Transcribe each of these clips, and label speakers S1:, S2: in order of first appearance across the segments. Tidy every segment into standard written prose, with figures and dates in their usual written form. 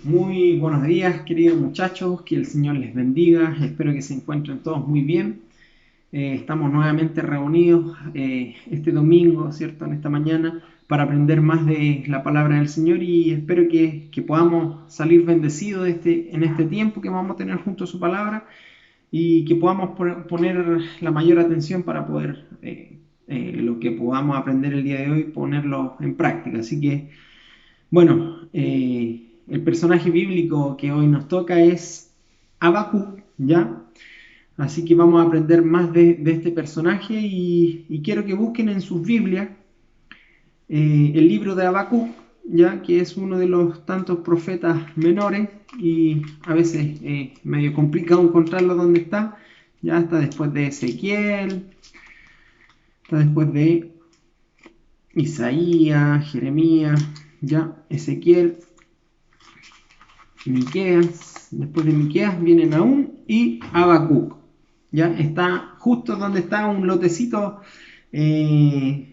S1: Muy buenos días, queridos muchachos, que el Señor les bendiga, espero que se encuentren todos muy bien. Estamos nuevamente reunidos este domingo, ¿cierto? En esta mañana, para aprender más de la palabra del Señor y espero que podamos salir bendecidos en este tiempo que vamos a tener junto a su palabra y que podamos poner la mayor atención para poder lo que podamos aprender el día de hoy ponerlo en práctica. Así que bueno, el personaje bíblico que hoy nos toca es Habacuc, ¿ya? Así que vamos a aprender más de este personaje y quiero que busquen en sus Biblias el libro de Habacuc, ya que es uno de los tantos profetas menores y a veces medio complicado encontrarlo donde está. Ya está después de Ezequiel, está después de Isaías, Jeremías, ya Ezequiel, Miqueas, después de Miqueas viene Nahum y Habacuc. Ya está justo donde está un lotecito de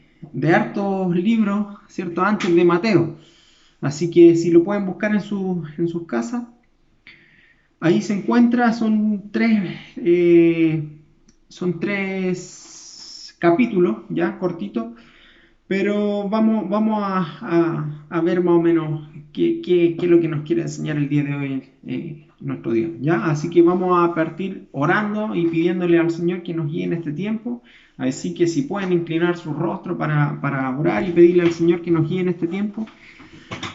S1: hartos libros, ¿cierto? Antes de Mateo. Así que si lo pueden buscar en sus casas, ahí se encuentra, son tres capítulos, ya cortitos, pero vamos a ver más o menos qué es lo que nos quiere enseñar el día de hoy nuestro Dios, ¿ya? Así que vamos a partir orando y pidiéndole al Señor que nos guíe en este tiempo. Así que si pueden inclinar su rostro para orar y pedirle al Señor que nos guíe en este tiempo,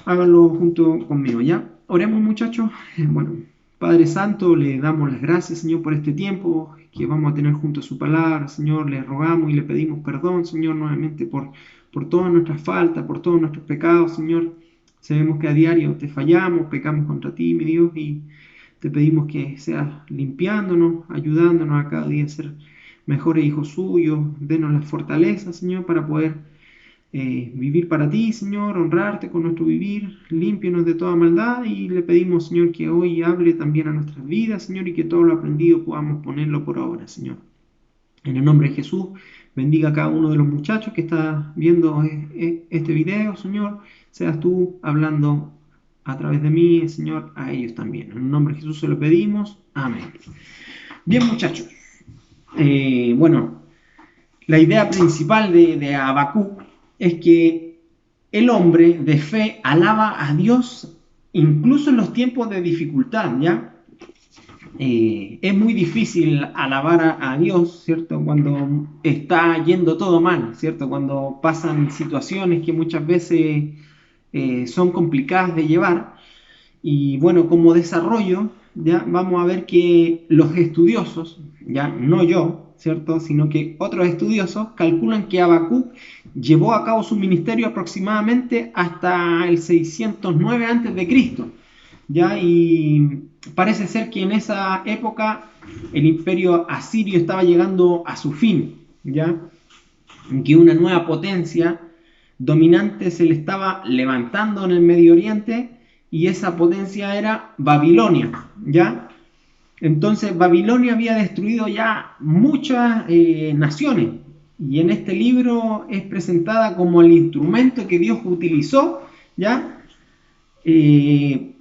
S1: háganlo junto conmigo, ¿ya? Oremos, muchachos. Bueno, Padre Santo, le damos las gracias, Señor, por este tiempo que vamos a tener junto a su palabra. Señor, le rogamos y le pedimos perdón, Señor, nuevamente por todas nuestras faltas, por todos nuestros pecados, Señor. Sabemos que a diario te fallamos, pecamos contra ti, mi Dios, y te pedimos que seas limpiándonos, ayudándonos a cada día a ser mejores hijos suyos. Denos la fortaleza, Señor, para poder vivir para ti, Señor, honrarte con nuestro vivir, límpienos de toda maldad y le pedimos, Señor, que hoy hable también a nuestras vidas, Señor, y que todo lo aprendido podamos ponerlo por obra, Señor. En el nombre de Jesús, bendiga a cada uno de los muchachos que está viendo este video, Señor, seas tú hablando a través de mí, Señor, a ellos también. En el nombre de Jesús se lo pedimos. Amén. Bien, muchachos. Bueno, la idea principal de Habacuc es que el hombre de fe alaba a Dios incluso en los tiempos de dificultad, ¿ya? Es muy difícil alabar a Dios, ¿cierto? Cuando está yendo todo mal, ¿cierto? Cuando pasan situaciones que muchas veces son complicadas de llevar. Y bueno, como desarrollo, ya vamos a ver que los estudiosos, ya no yo, ¿cierto? Sino que otros estudiosos calculan que Habacuc llevó a cabo su ministerio aproximadamente hasta el 609 a.C., ¿ya? Y parece ser que en esa época el imperio asirio estaba llegando a su fin, ¿ya? Que una nueva potencia dominante se le estaba levantando en el Medio Oriente y esa potencia era Babilonia, ¿ya? Entonces Babilonia había destruido ya muchas naciones y en este libro es presentada como el instrumento que Dios utilizó, ¿ya? En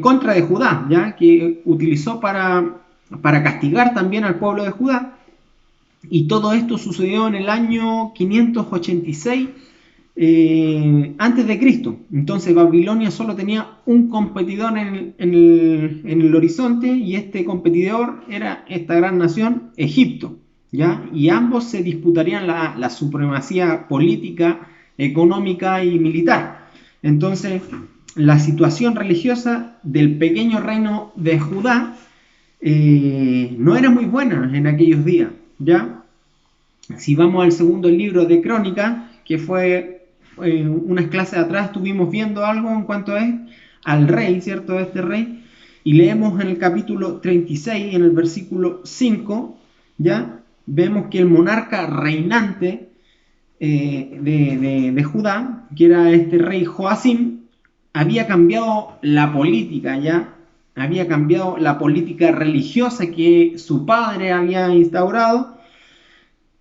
S1: contra de Judá, ¿ya? Que utilizó para castigar también al pueblo de Judá. Y todo esto sucedió en el año 586 antes de Cristo. Entonces Babilonia solo tenía un competidor en el horizonte y este competidor era esta gran nación, Egipto, ¿ya? Y ambos se disputarían la supremacía política, económica y militar. Entonces la situación religiosa del pequeño reino de Judá no era muy buena en aquellos días, ¿ya? Si vamos al segundo libro de Crónicas, que fue unas clases atrás, estuvimos viendo algo en cuanto es al rey, ¿cierto? Este rey, y leemos en el capítulo 36, en el versículo 5, ¿ya? Vemos que el monarca reinante de Judá, que era este rey Joacim, había cambiado la política, ¿ya? Había cambiado la política religiosa que su padre había instaurado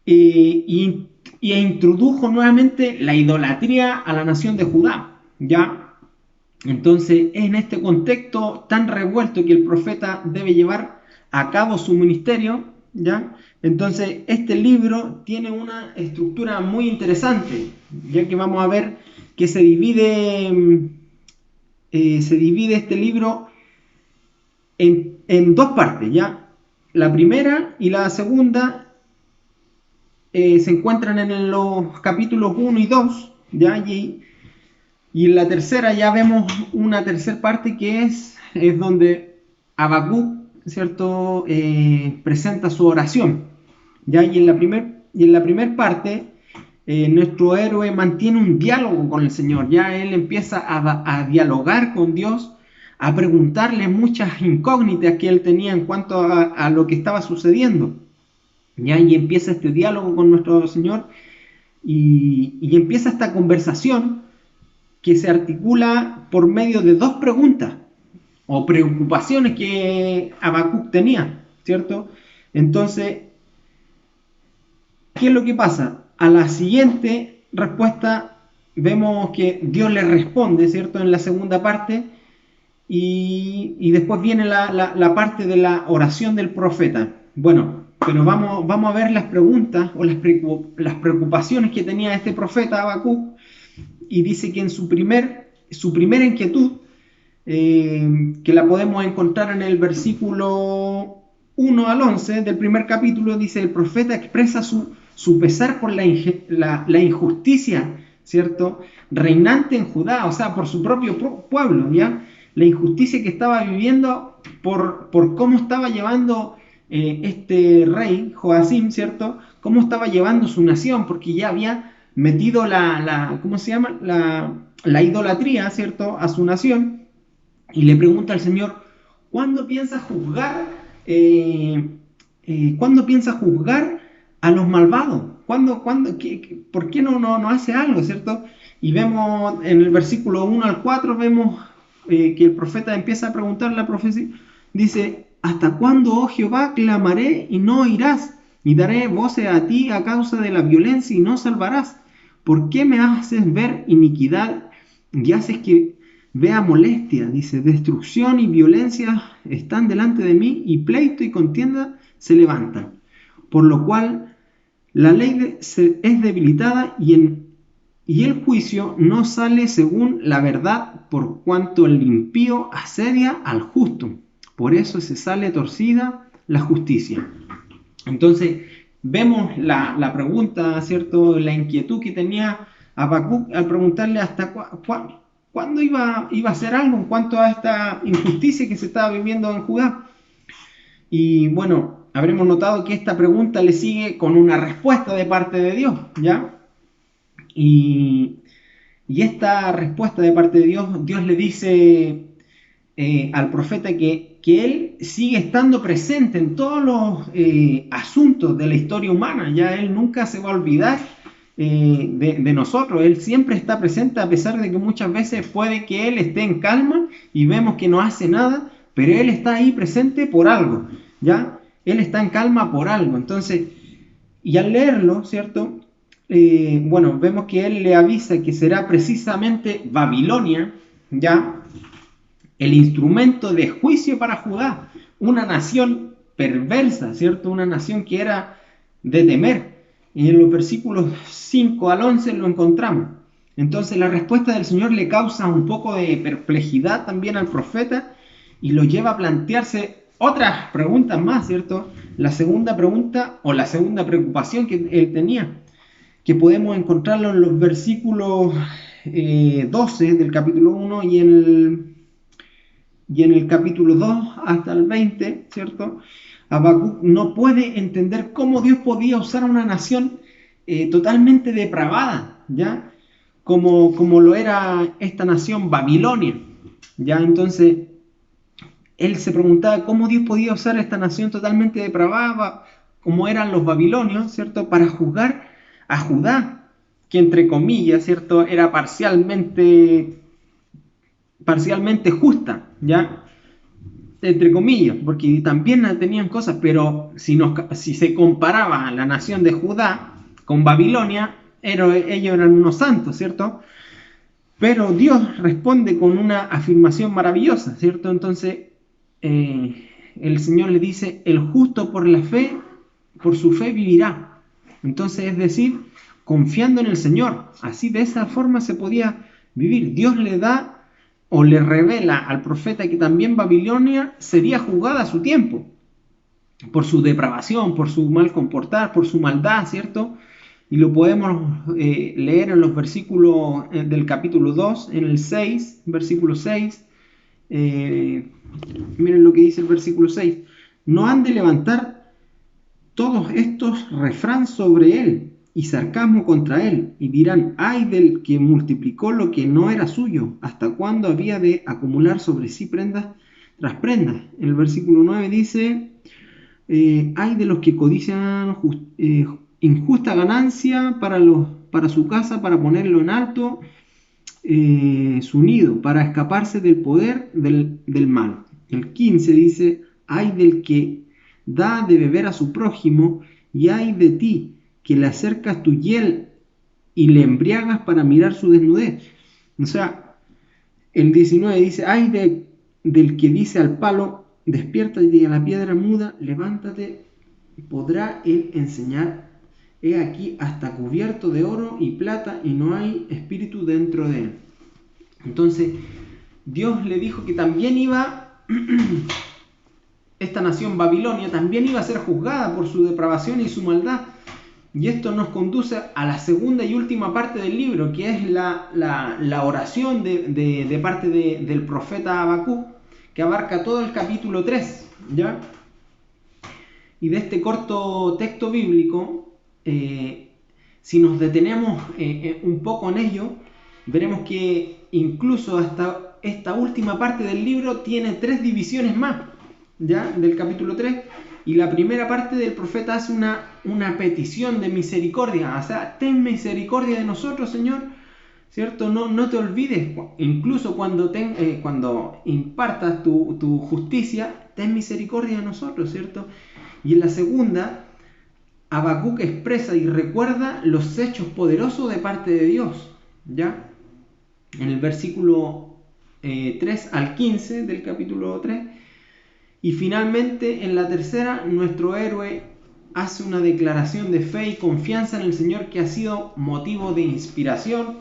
S1: e introdujo nuevamente la idolatría a la nación de Judá, ¿ya? Entonces, en este contexto tan revuelto que el profeta debe llevar a cabo su ministerio, ¿ya? Entonces, este libro tiene una estructura muy interesante, ya que vamos a ver que se divide este libro en dos partes, ¿ya? La primera y la segunda se encuentran en los capítulos 1 y 2, ¿ya? Y en la tercera ya vemos una tercera parte que es donde Habacuc, ¿cierto? Presenta su oración, ¿ya? Y en la primer parte, nuestro héroe mantiene un diálogo con el Señor, ya él empieza a dialogar con Dios, a preguntarle muchas incógnitas que él tenía en cuanto a lo que estaba sucediendo, ¿ya? Y empieza este diálogo con nuestro Señor y empieza esta conversación que se articula por medio de dos preguntas o preocupaciones que Habacuc tenía, ¿cierto? Entonces, ¿qué es lo que pasa? A la siguiente respuesta vemos que Dios le responde, ¿cierto? En la segunda parte y después viene la parte de la oración del profeta. Bueno, pero vamos a ver las preguntas o las preocupaciones que tenía este profeta Habacuc y dice que en su primera inquietud, que la podemos encontrar en el versículo 1 al 11 del primer capítulo, dice, el profeta expresa su pesar por la injusticia, ¿cierto? Reinante en Judá, o sea, por su propio pueblo, ¿ya? La injusticia que estaba viviendo por cómo estaba llevando este rey, Joacim, ¿cierto? Cómo estaba llevando su nación, porque ya había metido ¿cómo se llama? La idolatría, ¿cierto? A su nación, y le pregunta al Señor, ¿cuándo piensa juzgar? ¿Cuándo piensa juzgar a los malvados? ¿Por qué no hace algo, ¿cierto? Y vemos en el versículo 1 al 4, vemos que el profeta empieza a preguntar la profecía, dice, ¿hasta cuándo, oh Jehová, clamaré y no oirás? Y daré voces a ti a causa de la violencia y no salvarás. ¿Por qué me haces ver iniquidad y haces que vea molestia? Dice, destrucción y violencia están delante de mí y pleito y contienda se levantan. Por lo cual la ley es debilitada y el juicio no sale según la verdad, por cuanto el impío asedia al justo. Por eso se sale torcida la justicia. Entonces, vemos la pregunta, ¿cierto? La inquietud que tenía Habacuc al preguntarle hasta cuándo iba a hacer algo en cuanto a esta injusticia que se estaba viviendo en Judá. Y bueno, habremos notado que esta pregunta le sigue con una respuesta de parte de Dios, ¿ya? Y, y esta respuesta de parte de Dios, Dios le dice al profeta que él sigue estando presente en todos los asuntos de la historia humana, ya él nunca se va a olvidar de nosotros, él siempre está presente a pesar de que muchas veces puede que él esté en calma y vemos que no hace nada, pero él está ahí presente por algo, ya, él está en calma por algo. Entonces, y al leerlo, ¿cierto? Bueno, vemos que él le avisa que será precisamente Babilonia, ya, el instrumento de juicio para Judá, una nación perversa, ¿cierto? Una nación que era de temer. Y en los versículos 5 al 11 lo encontramos. Entonces la respuesta del Señor le causa un poco de perplejidad también al profeta y lo lleva a plantearse otras preguntas más, ¿cierto? La segunda pregunta o la segunda preocupación que él tenía, que podemos encontrarlo en los versículos 12 del capítulo 1 y en el capítulo 2 hasta el 20, ¿cierto? Habacuc no puede entender cómo Dios podía usar a una nación totalmente depravada, ¿ya? Como lo era esta nación Babilonia, ¿ya? Entonces, él se preguntaba cómo Dios podía usar a esta nación totalmente depravada, como eran los babilonios, ¿cierto? Para juzgar a Judá, que entre comillas, ¿cierto? Era parcialmente justa, ¿ya? Entre comillas, porque también tenían cosas, pero si se comparaba la nación de Judá con Babilonia, ellos eran unos santos, ¿cierto? Pero Dios responde con una afirmación maravillosa, ¿cierto? Entonces, el Señor le dice, el justo por la fe, por su fe vivirá. Entonces, es decir, confiando en el Señor. Así, de esa forma se podía vivir. Dios le da o le revela al profeta que también Babilonia sería juzgada a su tiempo, por su depravación, por su mal comportar, por su maldad, ¿cierto? Y lo podemos leer en los versículos del capítulo 2, en el 6, versículo 6. Miren lo que dice el versículo 6. No han de levantar todos estos refrán sobre él y sarcasmo contra él, y dirán, ay del que multiplicó lo que no era suyo, hasta cuándo había de acumular sobre sí prendas tras prendas. En el versículo 9 dice, hay de los que codician injusta ganancia para su casa, para ponerlo en alto su nido, para escaparse del poder del mal. El 15 dice, hay del que da de beber a su prójimo, y hay de ti, que le acercas tu hiel y le embriagas para mirar su desnudez. O sea, el 19 dice, hay del que dice al palo, despierta y a la piedra muda, levántate, podrá él enseñar. He aquí hasta cubierto de oro y plata, y no hay espíritu dentro de él. Entonces, Dios le dijo que también esta nación Babilonia también iba a ser juzgada por su depravación y su maldad. Y esto nos conduce a la segunda y última parte del libro, que es la oración de parte del profeta Habacuc, que abarca todo el capítulo 3, ¿ya? Y de este corto texto bíblico, si nos detenemos un poco en ello, veremos que incluso hasta esta última parte del libro tiene 3 divisiones más, ¿ya? Del capítulo 3. Y la primera parte del profeta hace una petición de misericordia, o sea, ten misericordia de nosotros, Señor, ¿cierto? No te olvides, incluso cuando impartas tu justicia, ten misericordia de nosotros, ¿cierto? Y en la segunda, Habacuc expresa y recuerda los hechos poderosos de parte de Dios, ¿ya? En el versículo 3 al 15 del capítulo 3. Y finalmente, en la tercera, nuestro héroe hace una declaración de fe y confianza en el Señor que ha sido motivo de inspiración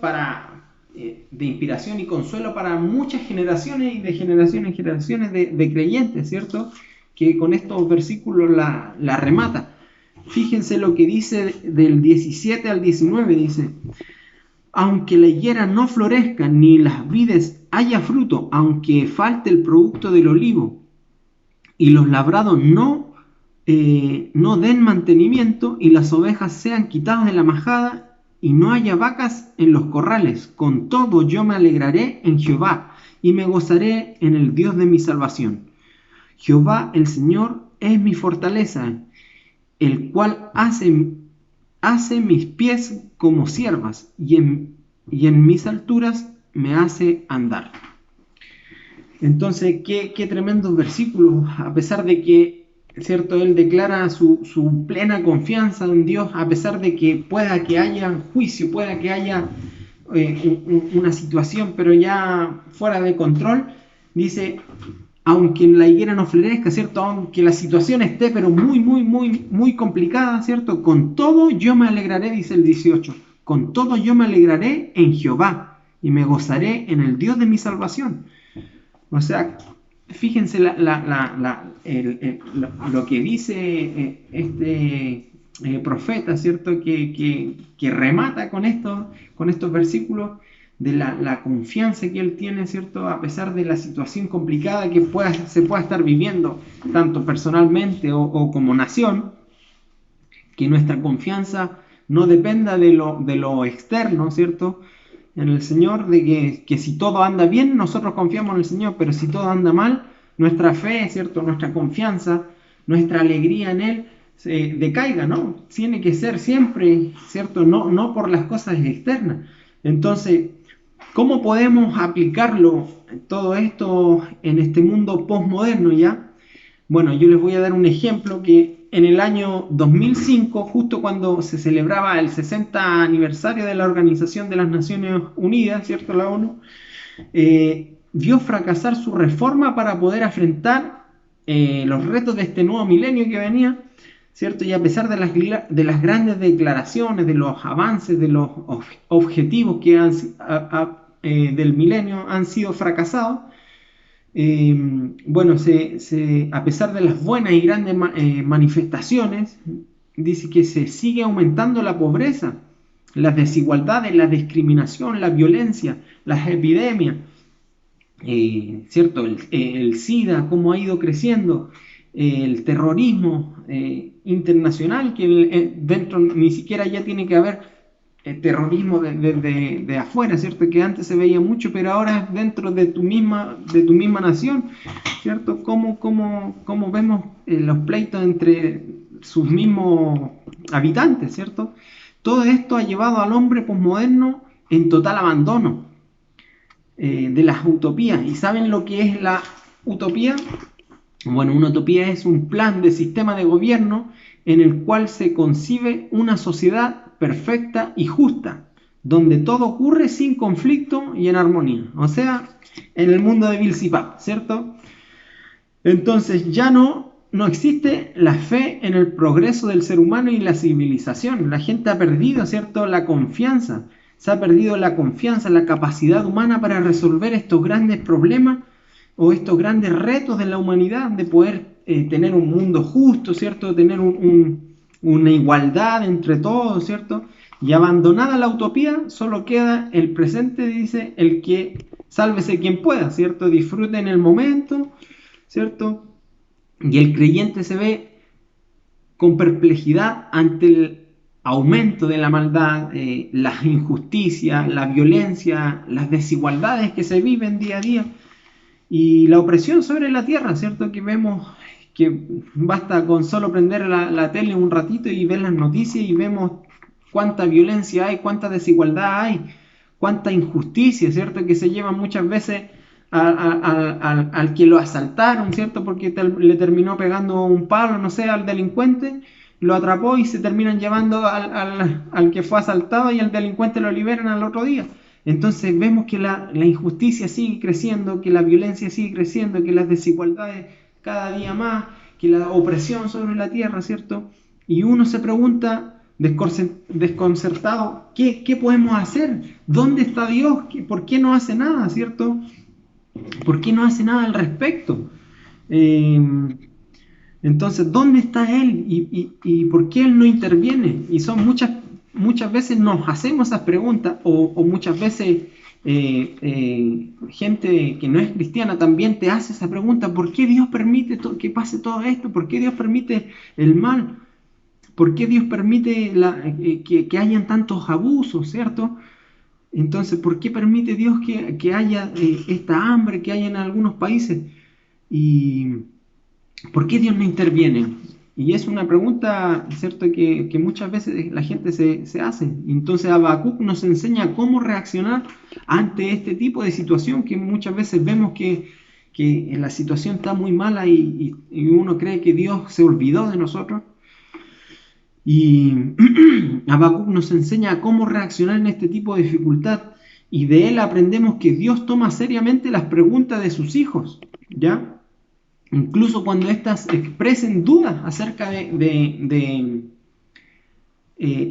S1: y consuelo para muchas generaciones y de generación en generaciones de creyentes, ¿cierto? Que con estos versículos la remata. Fíjense lo que dice del 17 al 19, dice, aunque la higuera no florezca, ni las vides haya fruto, aunque falte el producto del olivo, y los labrados no den mantenimiento, y las ovejas sean quitadas de la majada, y no haya vacas en los corrales, con todo yo me alegraré en Jehová, y me gozaré en el Dios de mi salvación. Jehová el Señor es mi fortaleza, el cual hace mis pies como ciervas, y en mis alturas me hace andar. Entonces, qué tremendos versículos, a pesar de que, ¿cierto? Él declara su plena confianza en Dios, a pesar de que pueda que haya juicio, pueda que haya una situación, pero ya fuera de control, dice, aunque la higuera no florezca, ¿cierto? Aunque la situación esté, pero muy complicada, ¿cierto? Con todo yo me alegraré, dice el 18, con todo yo me alegraré en Jehová, y me gozaré en el Dios de mi salvación. O sea, fíjense lo que dice este profeta, ¿cierto? Que remata con estos versículos de la confianza que él tiene, ¿cierto? A pesar de la situación complicada que se pueda estar viviendo, tanto personalmente o como nación, que nuestra confianza no dependa de lo externo, ¿cierto? En el Señor, de que si todo anda bien, nosotros confiamos en el Señor, pero si todo anda mal, nuestra fe, ¿cierto? Nuestra confianza, nuestra alegría en Él decaiga, ¿no? Tiene que ser siempre, ¿cierto? No por las cosas externas. Entonces, ¿cómo podemos aplicarlo todo esto en este mundo postmoderno ya? Bueno, yo les voy a dar un ejemplo que en el año 2005, justo cuando se celebraba el 60 aniversario de la Organización de las Naciones Unidas, ¿cierto? La ONU, vio fracasar su reforma para poder afrontar los retos de este nuevo milenio que venía, ¿cierto? Y a pesar de las grandes declaraciones, de los avances, de los objetivos que del milenio han sido fracasados, bueno, a pesar de las buenas y grandes manifestaciones, dice que se sigue aumentando la pobreza, las desigualdades, la discriminación, la violencia, las epidemias, ¿cierto? El SIDA, cómo ha ido creciendo, el terrorismo internacional, que dentro ni siquiera ya tiene que haber terrorismo de afuera, ¿cierto? Que antes se veía mucho, pero ahora es dentro de tu misma nación, ¿cierto? Cómo vemos los pleitos entre sus mismos habitantes, ¿cierto? Todo esto ha llevado al hombre posmoderno en total abandono de las utopías. ¿Y saben lo que es la utopía? Bueno, una utopía es un plan de sistema de gobierno en el cual se concibe una sociedad perfecta y justa, donde todo ocurre sin conflicto y en armonía. O sea, en el mundo de Bill Zipap, ¿cierto? Entonces ya no existe la fe en el progreso del ser humano y la civilización. La gente ha perdido, ¿cierto?, la confianza. Se ha perdido la confianza, la capacidad humana para resolver estos grandes problemas o estos grandes retos de la humanidad, de poder tener un mundo justo, ¿cierto? Tener una igualdad entre todos, ¿cierto? Y abandonada la utopía, solo queda el presente, dice, el que sálvese quien pueda, ¿cierto? Disfrute en el momento, ¿cierto? Y el creyente se ve con perplejidad ante el aumento de la maldad, las injusticias, la violencia, las desigualdades que se viven día a día y la opresión sobre la tierra, ¿cierto? Que vemos que basta con solo prender la tele un ratito y ver las noticias y vemos cuánta violencia hay, cuánta desigualdad hay, cuánta injusticia, ¿cierto? Que se llevan muchas veces al que lo asaltaron, ¿cierto? Porque le terminó pegando un palo, no sé, al delincuente, lo atrapó y se terminan llevando al que fue asaltado y al delincuente lo liberan al otro día. Entonces vemos que la injusticia sigue creciendo, que la violencia sigue creciendo, que las desigualdades cada día más, que la opresión sobre la tierra, ¿cierto? Y uno se pregunta desconcertado, ¿qué podemos hacer? ¿Dónde está Dios? ¿Por qué no hace nada, ¿cierto? ¿Por qué no hace nada al respecto? Entonces, ¿dónde está Él? ¿Y por qué Él no interviene? Y son muchas veces nos hacemos esas preguntas, o muchas veces gente que no es cristiana también te hace esa pregunta: ¿por qué Dios permite que pase todo esto? ¿Por qué Dios permite el mal? ¿Por qué Dios permite que hayan tantos abusos, ¿cierto? Entonces, ¿por qué permite Dios que haya esta hambre que hay en algunos países? ¿Y por qué Dios no interviene? Y es una pregunta, ¿cierto?, que muchas veces la gente se hace. Entonces Habacuc nos enseña cómo reaccionar ante este tipo de situación, que muchas veces vemos que la situación está muy mala y uno cree que Dios se olvidó de nosotros. Y Habacuc nos enseña cómo reaccionar en este tipo de dificultad, y de él aprendemos que Dios toma seriamente las preguntas de sus hijos, ¿ya? Incluso cuando éstas expresen dudas acerca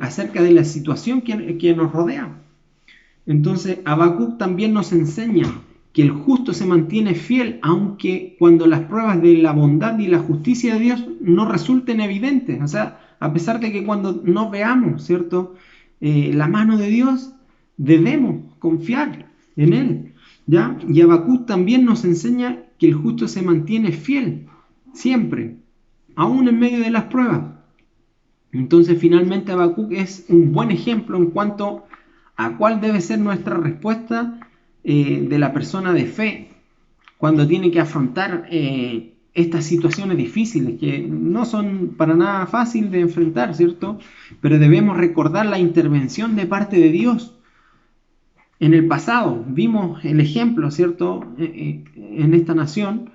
S1: acerca de la situación que nos rodea. Entonces Habacuc también nos enseña que el justo se mantiene fiel, aunque cuando las pruebas de la bondad y la justicia de Dios no resulten evidentes. O sea, a pesar de que cuando no veamos, ¿cierto?, la mano de Dios, debemos confiar en Él, ¿ya? Y Habacuc también nos enseña que el justo se mantiene fiel siempre, aún en medio de las pruebas. Entonces, finalmente, Habacuc es un buen ejemplo en cuanto a cuál debe ser nuestra respuesta de la persona de fe cuando tiene que afrontar estas situaciones difíciles, que no son para nada fáciles de enfrentar, ¿cierto? Pero debemos recordar la intervención de parte de Dios. En el pasado vimos el ejemplo, ¿cierto?, en esta nación,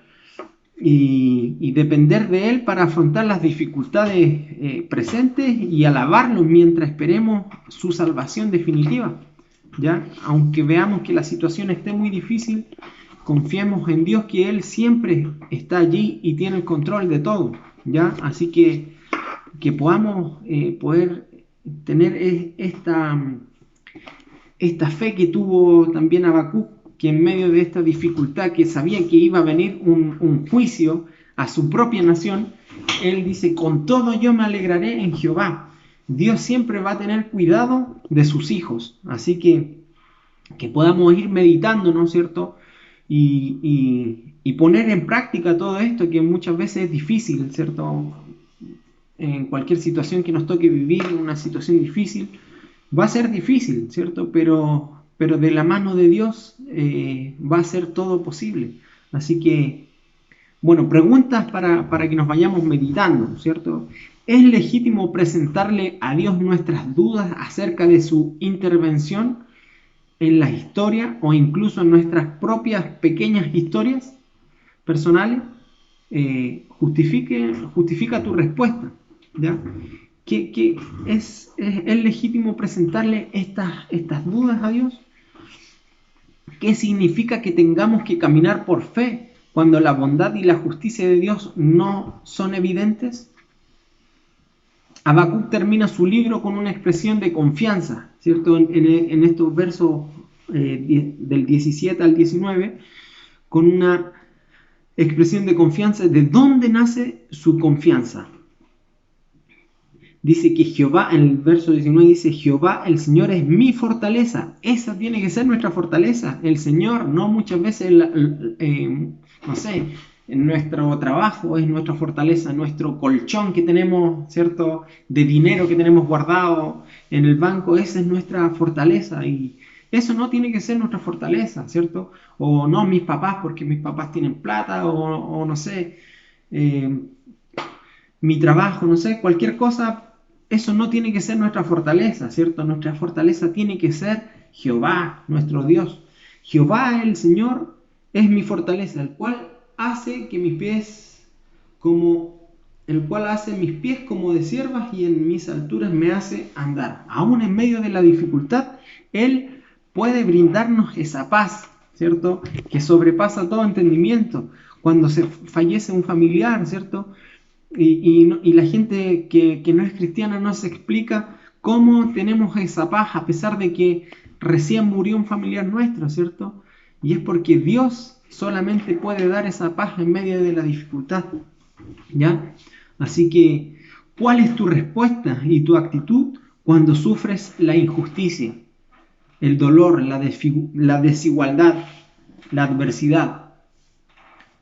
S1: y depender de Él para afrontar las dificultades presentes y alabarlo mientras esperemos su salvación definitiva. ¿Ya? Aunque veamos que la situación esté muy difícil, confiemos en Dios, que Él siempre está allí y tiene el control de todo. ¿Ya? Así que podamos poder tener esta fe que tuvo también Habacuc, que en medio de esta dificultad, que sabía que iba a venir un juicio a su propia nación, él dice: con todo yo me alegraré en Jehová. Dios siempre va a tener cuidado de sus hijos, así que podamos ir meditando, ¿no es cierto? Y poner en práctica todo esto, que muchas veces es difícil, ¿cierto? En cualquier situación que nos toque vivir, una situación difícil, va a ser difícil, ¿cierto? Pero de la mano de Dios va a ser todo posible. Así que, bueno, preguntas para que nos vayamos meditando, ¿cierto? ¿Es legítimo presentarle a Dios nuestras dudas acerca de su intervención en la historia o incluso en nuestras propias pequeñas historias personales? Justifica tu respuesta, ¿ya? Que es legítimo presentarle estas dudas a Dios. ¿Qué significa que tengamos que caminar por fe cuando la bondad y la justicia de Dios no son evidentes? Habacuc termina su libro con una expresión de confianza, ¿cierto? En estos versos del 17 al 19, con una expresión de confianza. ¿De dónde nace su confianza? Dice que Jehová, en el verso 19 dice: Jehová el Señor es mi fortaleza. Esa tiene que ser nuestra fortaleza, el Señor. No muchas veces, no sé, en nuestro trabajo es nuestra fortaleza, nuestro colchón que tenemos, ¿cierto?, de dinero que tenemos guardado en el banco, esa es nuestra fortaleza. Y eso no tiene que ser nuestra fortaleza, ¿cierto? O no mis papás, porque mis papás tienen plata, o no sé, mi trabajo, no sé, cualquier cosa. Eso no tiene que ser nuestra fortaleza, ¿cierto? Nuestra fortaleza tiene que ser Jehová, nuestro Dios. Jehová el Señor es mi fortaleza, el cual hace mis pies como de ciervas, y en mis alturas me hace andar. Aún en medio de la dificultad, Él puede brindarnos esa paz, ¿cierto?, que sobrepasa todo entendimiento. Cuando se fallece un familiar, ¿cierto?, y la gente que no es cristiana no se explica cómo tenemos esa paz a pesar de que recién murió un familiar nuestro, ¿cierto? Y es porque Dios solamente puede dar esa paz en medio de la dificultad, ¿ya? Así que, ¿cuál es tu respuesta y tu actitud cuando sufres la injusticia, el dolor, la desigualdad, la adversidad?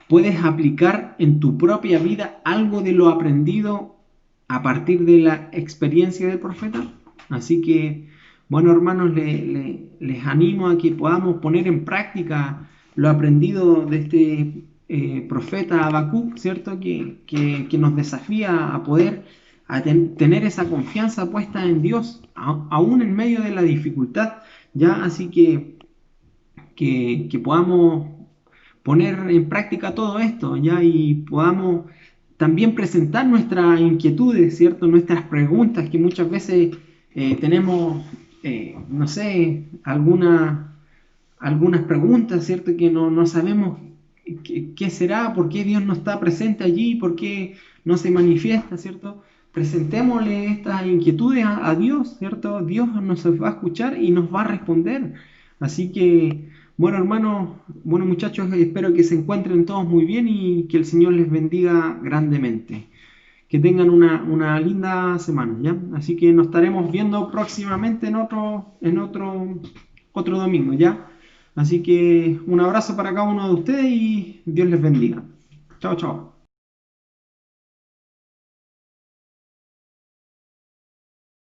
S1: ¿Puedes aplicar en tu propia vida algo de lo aprendido a partir de la experiencia del profeta? Así que, bueno, hermanos, les animo a que podamos poner en práctica lo aprendido de este profeta Habacuc, ¿cierto? Que nos desafía a poder tener esa confianza puesta en Dios, aún en medio de la dificultad, ¿ya? Así que podamos poner en práctica todo esto, ¿ya? Y podamos también presentar nuestras inquietudes, ¿cierto? Nuestras preguntas, que muchas veces tenemos, no sé, algunas preguntas, ¿cierto? Que no sabemos qué será, por qué Dios no está presente allí, por qué no se manifiesta, ¿cierto? Presentémosle estas inquietudes a Dios, ¿cierto? Dios nos va a escuchar y nos va a responder. Así que, bueno, hermanos, bueno, muchachos, espero que se encuentren todos muy bien y que el Señor les bendiga grandemente. Que tengan una linda semana, ¿ya? Así que nos estaremos viendo próximamente otro domingo, ¿ya? Así que un abrazo para cada uno de ustedes y Dios les bendiga. Chao, chao.